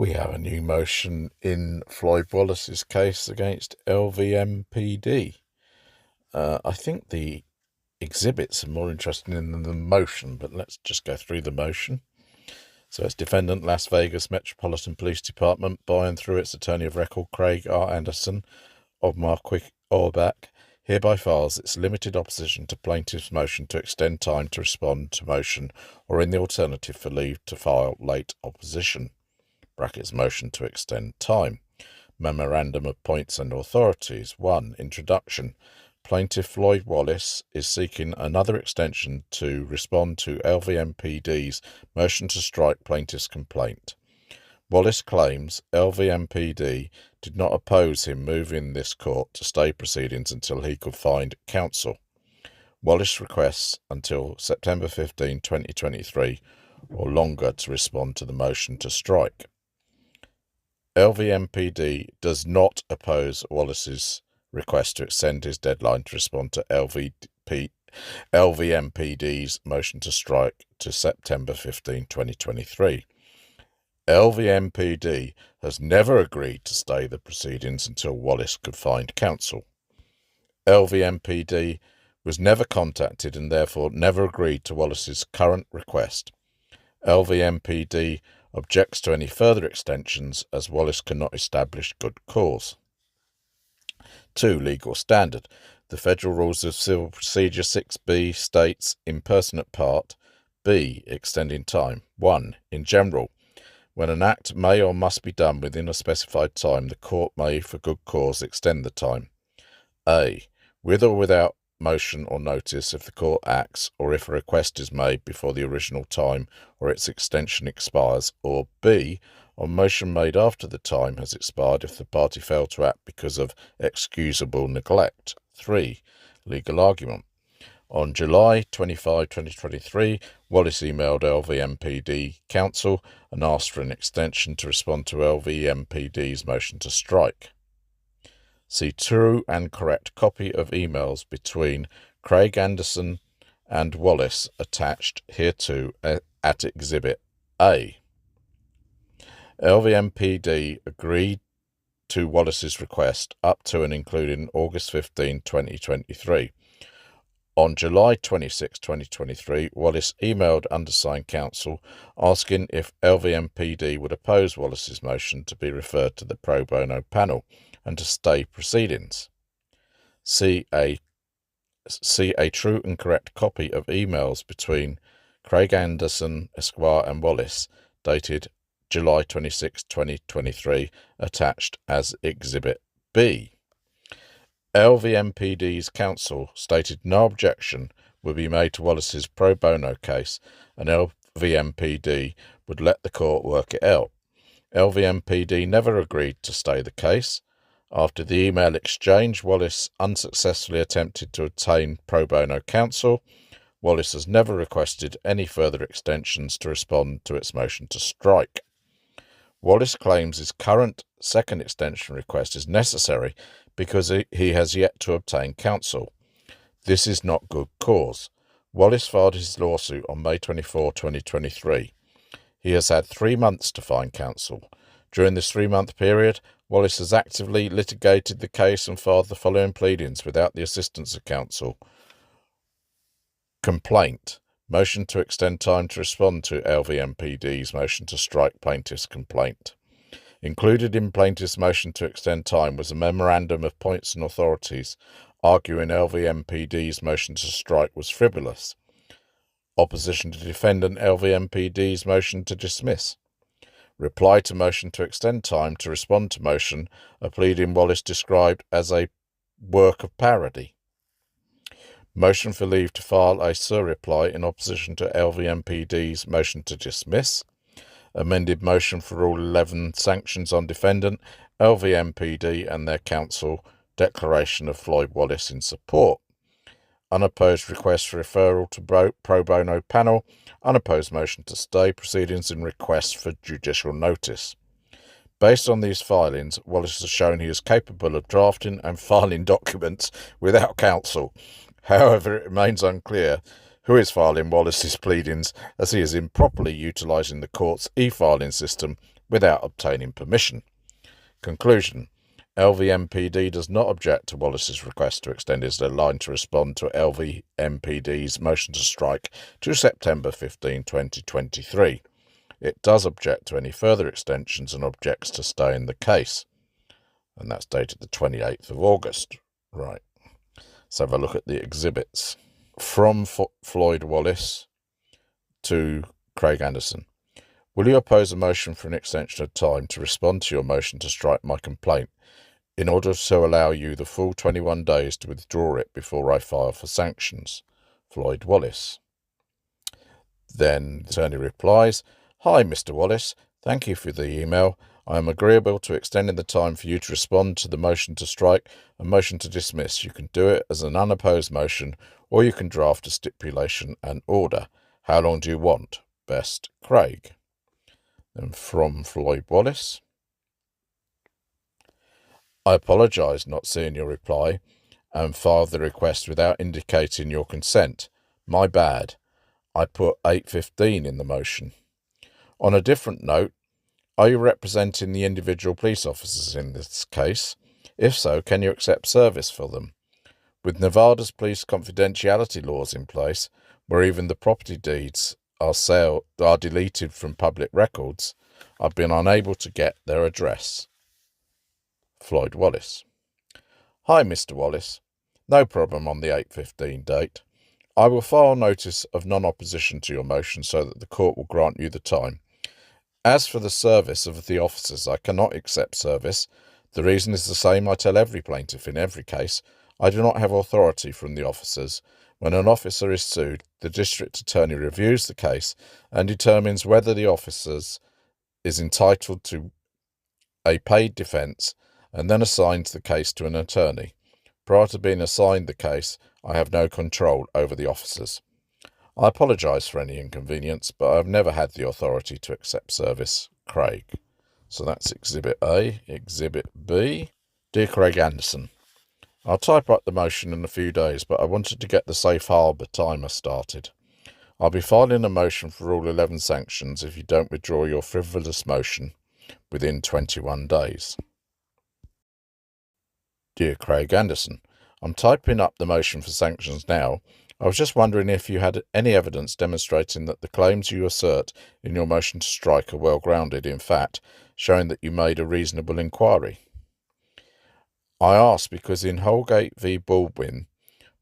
We have a new motion in Floyd Wallace's case against LVMPD. I think the exhibits are more interesting than the motion, but let's just go through the motion. So it's defendant Las Vegas Metropolitan Police Department, by and through its attorney of record Craig R. Anderson of Marquis Orbach, hereby files its limited opposition to plaintiff's motion to extend time to respond to motion, or in the alternative for leave to file late opposition. Motion to extend time. Memorandum of Points and Authorities. 1. Introduction. Plaintiff Floyd Wallace is seeking another extension to respond to LVMPD's motion to strike plaintiff's complaint. Wallace claims LVMPD did not oppose him moving this court to stay proceedings until he could find counsel. Wallace requests until September 15, 2023 or longer to respond to the motion to strike. LVMPD does not oppose Wallace's request to extend his deadline to respond to LVMPD's motion to strike to September 15, 2023. LVMPD has never agreed to stay the proceedings until Wallace could find counsel. LVMPD was never contacted and therefore never agreed to Wallace's current request. LVMPD objects to any further extensions as Wallace cannot establish good cause. 2. Legal standard. The Federal Rules of Civil Procedure 6b states in pertinent part B. Extending time. 1. In general, when an act may or must be done within a specified time, the court may, for good cause, extend the time. A. With or without motion or notice, if the court acts, or if a request is made before the original time or its extension expires, or B. On motion made after the time has expired if the party failed to act because of excusable neglect. 3. Legal argument. On July 25, 2023, Wallace emailed LVMPD counsel and asked for an extension to respond to LVMPD's motion to strike. See true and correct copy of emails between Craig Anderson and Wallace attached hereto at Exhibit A. LVMPD agreed to Wallace's request up to and including August 15, 2023. On July 26, 2023, Wallace emailed undersigned counsel asking if LVMPD would oppose Wallace's motion to be referred to the pro bono panel and to stay proceedings. See a true and correct copy of emails between Craig Anderson, Esquire, and Wallace, dated July 26, 2023, attached as Exhibit B. LVMPD's counsel stated no objection would be made to Wallace's pro bono case, and LVMPD would let the court work it out. LVMPD never agreed to stay the case. After the email exchange, Wallace unsuccessfully attempted to obtain pro bono counsel. Wallace has never requested any further extensions to respond to its motion to strike. Wallace claims his current second extension request is necessary because he has yet to obtain counsel. This is not good cause. Wallace filed his lawsuit on May 24, 2023. He has had 3 months to find counsel. During this 3-month period, Wallace has actively litigated the case and filed the following pleadings without the assistance of counsel. Complaint. Motion to extend time to respond to LVMPD's motion to strike plaintiff's complaint. Included in plaintiff's motion to extend time was a memorandum of points and authorities arguing LVMPD's motion to strike was frivolous. Opposition to defendant LVMPD's motion to dismiss. Reply to motion to extend time to respond to motion, a pleading Wallace described as a work of parody. Motion for leave to file a surreply in opposition to LVMPD's motion to dismiss. Amended motion for Rule 11 sanctions on defendant, LVMPD and their counsel, declaration of Floyd Wallace in support. Unopposed request for referral to pro bono panel, unopposed motion to stay proceedings and request for judicial notice. Based on these filings, Wallace has shown he is capable of drafting and filing documents without counsel. However, it remains unclear who is filing Wallace's pleadings, as he is improperly utilising the court's e-filing system without obtaining permission. Conclusion. LVMPD does not object to Wallace's request to extend his deadline to respond to LVMPD's motion to strike to September 15, 2023. It does object to any further extensions and objects to stay in the case. And that's dated the 28th of August. Right. Let's have a look at the exhibits. From Floyd Wallace to Craig Anderson. Will you oppose a motion for an extension of time to respond to your motion to strike my complaint in order to allow you the full 21 days to withdraw it before I file for sanctions? Floyd Wallace. Then the attorney replies, Hi, Mr. Wallace. Thank you for the email. I am agreeable to extending the time for you to respond to the motion to strike and motion to dismiss. You can do it as an unopposed motion, or you can draft a stipulation and order. How long do you want? Best, Craig. And from Floyd Wallace. I apologise not seeing your reply and filed the request without indicating your consent. My bad. I put 8:15 in the motion. On a different note, are you representing the individual police officers in this case? If so, can you accept service for them? With Nevada's police confidentiality laws in place, where even the property deeds are deleted from public records, I've been unable to get their address. Floyd Wallace. Hi, Mr. Wallace. No problem on the 8:15 date. I will file notice of non-opposition to your motion so that the court will grant you the time. As for the service of the officers, I cannot accept service. The reason is the same I tell every plaintiff in every case. I do not have authority from the officers. When an officer is sued, the district attorney reviews the case and determines whether the officer is entitled to a paid defence and then assigns the case to an attorney. Prior to being assigned the case, I have no control over the officers. I apologise for any inconvenience, but I have never had the authority to accept service. Craig. So that's Exhibit A. Exhibit B. Dear Craig Anderson, I'll type up the motion in a few days, but I wanted to get the safe harbour timer started. I'll be filing a motion for Rule 11 sanctions if you don't withdraw your frivolous motion within 21 days. Dear Craig Anderson, I'm typing up the motion for sanctions now. I was just wondering if you had any evidence demonstrating that the claims you assert in your motion to strike are well grounded in fact, showing that you made a reasonable inquiry. I ask because in Holgate v. Baldwin,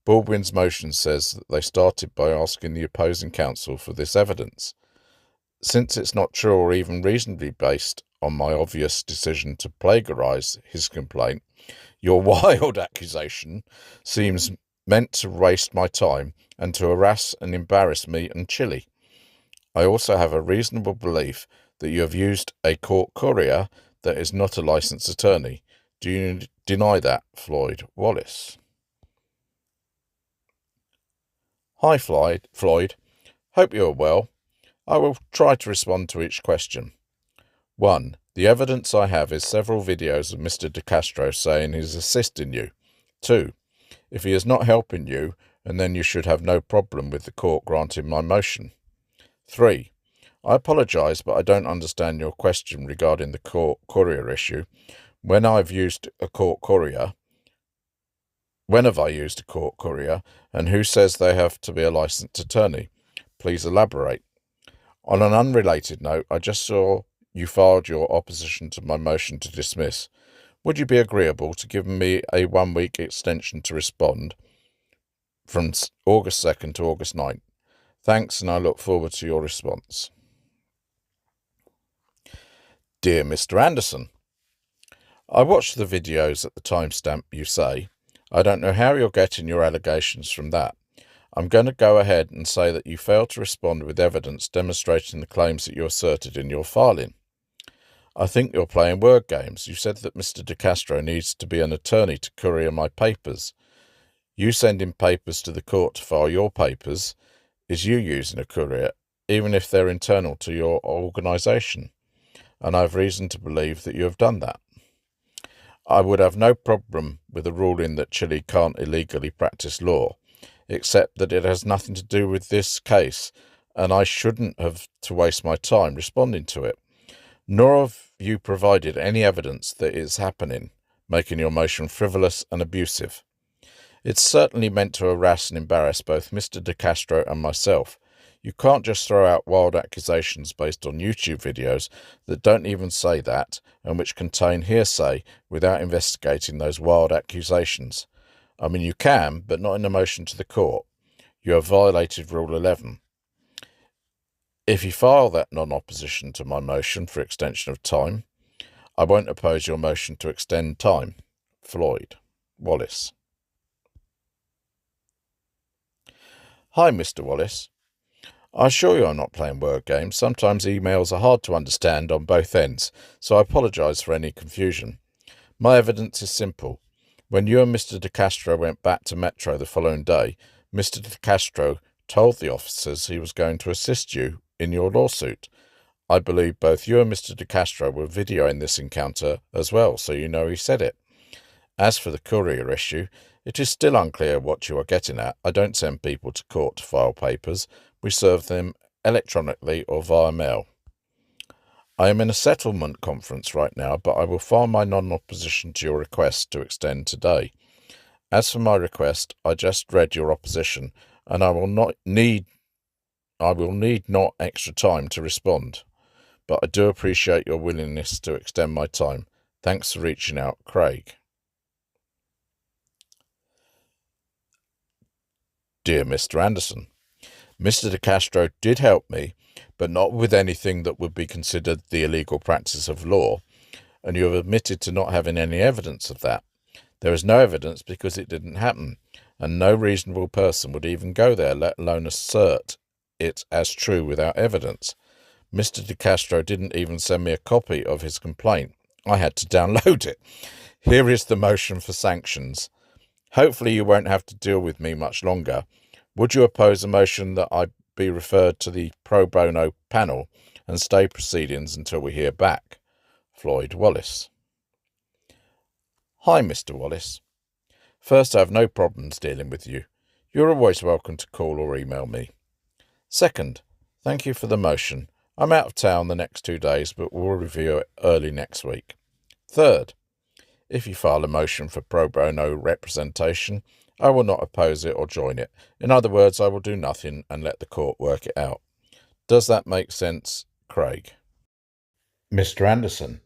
Baldwin's motion says that they started by asking the opposing counsel for this evidence. Since it's not true or even reasonably based on my obvious decision to plagiarise his complaint, your wild accusation seems meant to waste my time and to harass and embarrass me and Chile. I also have a reasonable belief that you have used a court courier that is not a licensed attorney. Do you deny that, Floyd Wallace? Hi, Floyd. Hope you are well. I will try to respond to each question. 1. The evidence I have is several videos of Mr. De Castro saying he's assisting you. 2. If he is not helping you, and then you should have no problem with the court granting my motion. 3. I apologise, but I don't understand your question regarding the court courier issue. When have I used a court courier, and who says they have to be a licensed attorney? Please elaborate. On an unrelated note, I just saw you filed your opposition to my motion to dismiss. Would you be agreeable to giving me a 1-week extension to respond from August 2nd to August 9th? Thanks, and I look forward to your response. Dear Mr. Anderson, I watched the videos at the timestamp you say. I don't know how you're getting your allegations from that. I'm going to go ahead and say that you failed to respond with evidence demonstrating the claims that you asserted in your filing. I think you're playing word games. You said that Mr. De Castro needs to be an attorney to courier my papers. You sending papers to the court to file your papers is you using a courier, even if they're internal to your organisation, and I have reason to believe that you have done that. I would have no problem with a ruling that Chile can't illegally practice law, except that it has nothing to do with this case, and I shouldn't have to waste my time responding to it. nor have you provided any evidence that it is happening, making your motion frivolous and abusive. It's certainly meant to harass and embarrass both Mr. De Castro and myself. You can't just throw out wild accusations based on YouTube videos that don't even say that and which contain hearsay without investigating those wild accusations. I mean, you can, but not in a motion to the court. You have violated Rule 11. If you file that non-opposition to my motion for extension of time, I won't oppose your motion to extend time. Floyd. Wallace. Hi, Mr. Wallace. I assure you I'm not playing word games. Sometimes emails are hard to understand on both ends, so I apologise for any confusion. My evidence is simple. When you and Mr. De Castro went back to Metro the following day, Mr. De Castro told the officers he was going to assist you in your lawsuit. I believe both you and Mr. De Castro were videoing this encounter as well, so you know he said it. As for the courier issue, it is still unclear what you are getting at. I don't send people to court to file papers. We serve them electronically or via mail. I am in a settlement conference right now, but I will file my non-opposition to your request to extend today. As for my request, I just read your opposition, and I will need not extra time to respond. But I do appreciate your willingness to extend my time. Thanks for reaching out, Craig. Dear Mr. Anderson, Mr. De Castro did help me, but not with anything that would be considered the illegal practice of law, and you have admitted to not having any evidence of that. There is no evidence because it didn't happen, and no reasonable person would even go there, let alone assert it as true without evidence. Mr. De Castro didn't even send me a copy of his complaint. I had to download it. Here is the motion for sanctions. Hopefully you won't have to deal with me much longer. Would you oppose a motion that I be referred to the pro bono panel and stay proceedings until we hear back? Floyd Wallace. Hi, Mr. Wallace. First, I have no problems dealing with you. You're always welcome to call or email me. Second, thank you for the motion. I'm out of town the next 2 days, but we'll review it early next week. Third, if you file a motion for pro bono representation, I will not oppose it or join it. In other words, I will do nothing and let the court work it out. Does that make sense, Craig? Mr. Anderson,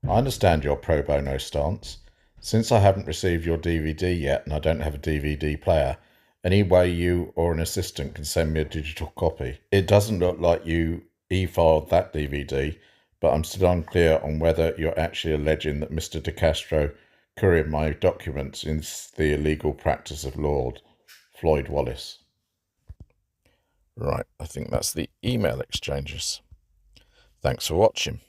I understand your pro bono stance. Since I haven't received your DVD yet and I don't have a DVD player, any way you or an assistant can send me a digital copy. It doesn't look like you e-filed that DVD, but I'm still unclear on whether you're actually alleging that Mr. De Castro couriered my documents in the illegal practice of law. Floyd Wallace. Right, I think that's the email exchanges. Thanks for watching.